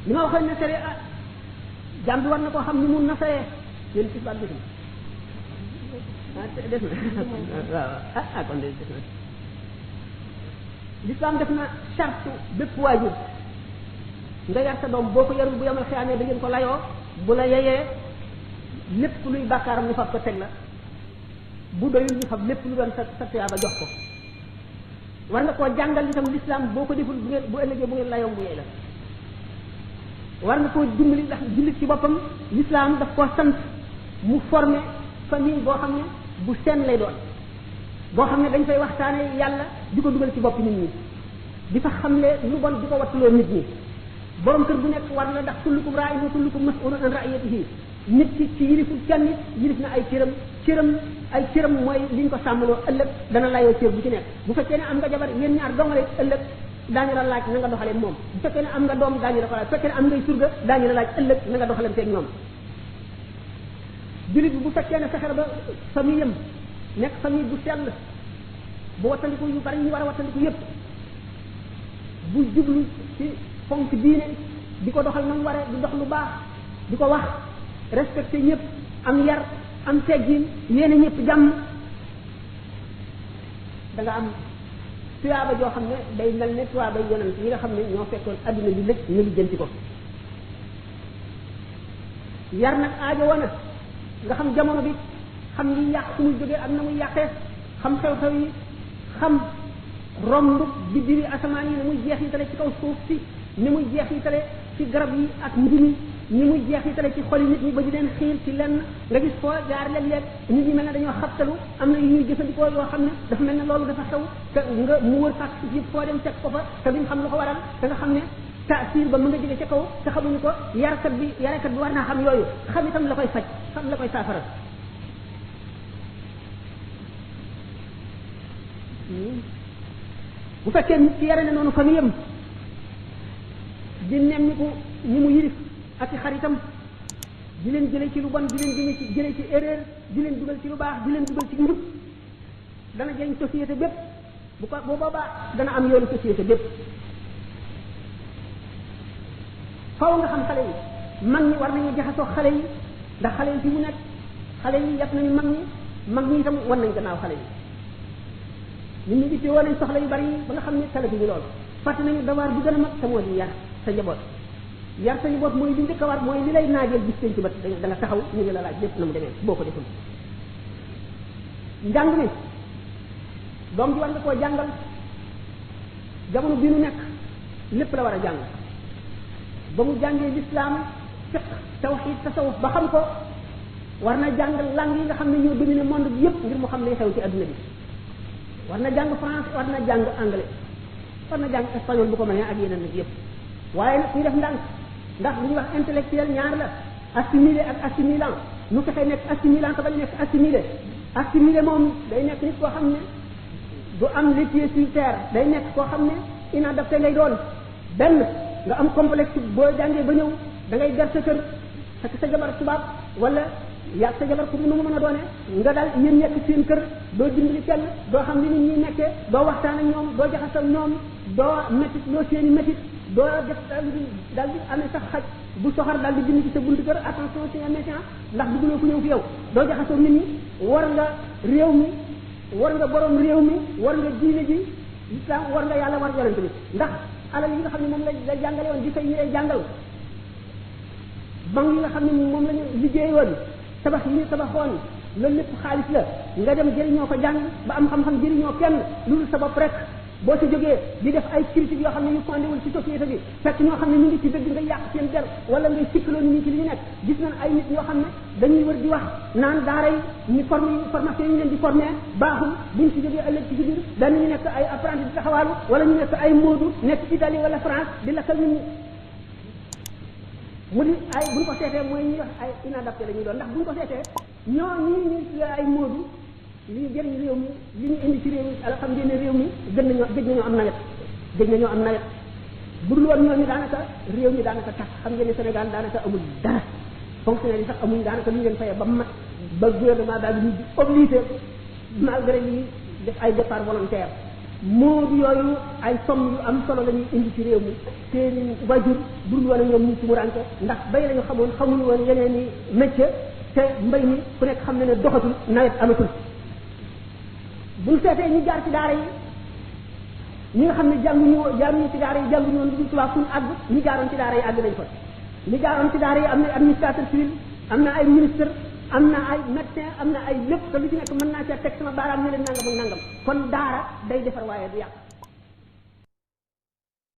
li ma waxoon ne sare jàmm bi war na koo xam ni mun na sayee yéen ci baat gisul def na waaw kon de def na l'islam def na charte bépp waajur nga yar sa doom boo ko yarul bu yamal xiyaamee da ngeen ko layoo bu la yeyee lépp luy bàkkaaram ñu fab ko teg la bu doyul ñu fab lépp lu doon sa tuyaaba jox ko war nga koo jàngal itam l'islam boo ko deful bu ëllëgee bu ngeen layoo mu yey la war nga koo dimbali ndax jullit ci boppam l'islam daf koo sant mu former famille boo xam ne bu seen lay doon boo xam ne dañ fay waxtaane yàlla di ko dugal ci bopp nit ñi di fa xamle lu bon di ko wattuloo nit ñi borom kër bu nekk war na ndax kullukum raa'in wa kullukum mas'ulun an ra'iyatihi nit ki ci yiliful kenn nit yilif na ay cëram mooy liñ ko sàmmaloo ëllëg dana layoo cër bu ci nekk bu fekkee ne am nga jabar yéen ñaar dongale ëllëg daañu la laaj na nga doxalee moom bu fekkee ne am nga doom daañu la ko laaj bu fekkee ne am ngay surga daañu la laaj ëllëg na nga doxalee teeg ñoom jullit bi bu fekkee ne fexe ba famille am nekk famille bu sell bu wattandiku yu bari ñu war a wattandiku yépp bu jublu ci fonk diine di ko doxal na mu waree di dox lu baax di ko wax respecté ñëpp am yar am teggin yéene ñëpp jàmm da nga am tuyaaba joo xam ne day mel ne tuyaaba yonent yi nga xam ne ñoo fekkoon adduna bi lépp ñu lijjanti ko yar nag aajo woon nga xam jamono bi xam li yàq fu muy jógee ak na muy yàqee xam xew-xew yi xam romb biddiwi asamaan yi ni muy jeexitale ci kaw suuf si ni muy jeexitale ci garab yi ak mbini ni muy jeexitale ci xoli nit ñi ba di leen xiir ci lenn nga gis foo jaar léeg-léeg nit ñi mel ne dañoo xabtalu am na yu ñuy jëfandikoo yoo xam ne dafa mel ne loolu dafa xew te nga mu wër fàq si yëpp foo dem teg ko fa te duñ xam lu ko waral te nga xam ne taasir ba mu nga jóge ca kaw te xamuñu ko yarekat bi war naa xam yooyu xam itam la koy faj xam la koy saafara bu fekkee nit ci yare ne noonu famille am di nemmiku ñi mu yilif ak i xaritam di leen jëlee ci lu bon di leen jëlee ci erreur di leen dugal ci lu baax di leen dugal ci njub dana jëriñ société bépp bu boobaa dana am yoonu société bépp faw nga xam xale yi mag ñi war nañu jaxasoo xale yi ndax xale yi fi mu nekk xale yi yàpp nañu mag ñi itam wan nañ gannaaw xale yi nit ñi ittee woon nañ soxla yu bari ba nga xam ne tala bi ñu loolu fàtte nañu dawaar bi gën a mag te moo di yar sa njaboot mooy li njëkk a war mooy li lay naajeel bis penc ba da nga taxaw ñu ngi la laaj lépp na mu demee boo ko deful njàng mi doom ji war nga koo jàngal jamono bi nu nekk lépp la war a jàng ba mu jàngee lislaam fiq tawhid tasawuf ba xam ko war na jàng langue yi nga xam ne ñoo dominer monde bi yépp ngir mu xam lay xew ci adduna bi war na jàng français war na jàng anglais war na jàng espagnol bu ko mënee ak yeneen nag yépp waaye nag ñu def ndànk ndax lu ñuy wax intellectuel ñaar la assimilé ak assimilant nu fexe nekk assimilant te bañ nekk assimilé moom day nekk nit koo xam ne du am les pieds sur terre day nekk koo xam ne inadapté ngay doon benn nga am complexe boo jàngee ba ñëw da ngay der sa kër fekk sa jabar tubaab wala yaa sa jabar pour nu mu mën a doone nga daal yéen nekk seen kër doo dimbali kenn doo xam li nit ñi nekkee doo waxtaan ak ñoom doo jaxasal ñoom doo métit loo seeni métit doo def daal di amee sax xaj bu soxar daal di bind ci sa buntu kër attention c'est un méchant ndax bëgguloo ku ñëw fi yow doo jaxasoo nit ñi war nga réew mi war nga borom réew mi war nga diine ji islam war nga yàlla war yonent bi ndax alal yi nga xam ne moom la jàngale woon di fay ñi lay jàngal bank yi nga xam ne moom la ñu liggéey woon tabax yi ñu tabaxoon loolu lépp xaalis la nga dem jëriñoo ko jàng ba am xam-xam jëriñoo kenn loolu sa bopp rek boo ci jógee di def ay critique yoo xam ne yu fondéwul ci société bi fekk ñoo xam ne ñu ngi ci dëgg nga yàq seen der wala ngay sikkaloo nit ñi ci li ñu nekk gis nañ ay nit ñoo xam ne dañuy wër di wax naan daara yi ñu formation yi ñu leen di formé baaxul buñ ci jógee ëllëg ci biir danañu nekk ay apprenti di taxawaalu wala ñu nekk ay moodu nekk Italie wala France di lakkal nit ñi mu di ay buñ ko seetee mooy ñuy wax ay inadapté la ñuy doon ndax buñ ko seetee ñoo ñi ay moodu li ñu jëriñ réew mi li ñu indi ci réew mi alhamdulilah réew mi gëj nañoo am nawet bu dul woon ñooñu daanaka réew mi daanaka tax xam ngeen ne Sénégal daanaka amul dara fonctionnaire yi sax amuñ daanaka lu ñu leen fayee ba mat ba gouvernement daal di obligé malgré li def ay départ volontaire moodu yooyu ay somm yu am solo la ñuy indi ci réew mi seen wajur dul woon ñoom ñu tumurante ndax bay lañu xamoon xamuñu woon yeneen i métier te mbay mi ku nekk xam ne ne doxatul nawet amatul buñ seetee ñu jaar ci daara yi ñi nga xam ne jaaruñu ci daara yi jànguñu woon lu tubaab suñu àgg ñi jaaroon ci daara yi àgg nañ fa ñi jaaroon ci daara yi am na administrateur civil am na ay ministre am na ay médecin am na ay lépp te lu ci nekk mën naa cee teg sama baaraam ne leen nangam ak nangam kon daara day defar waaye du yàq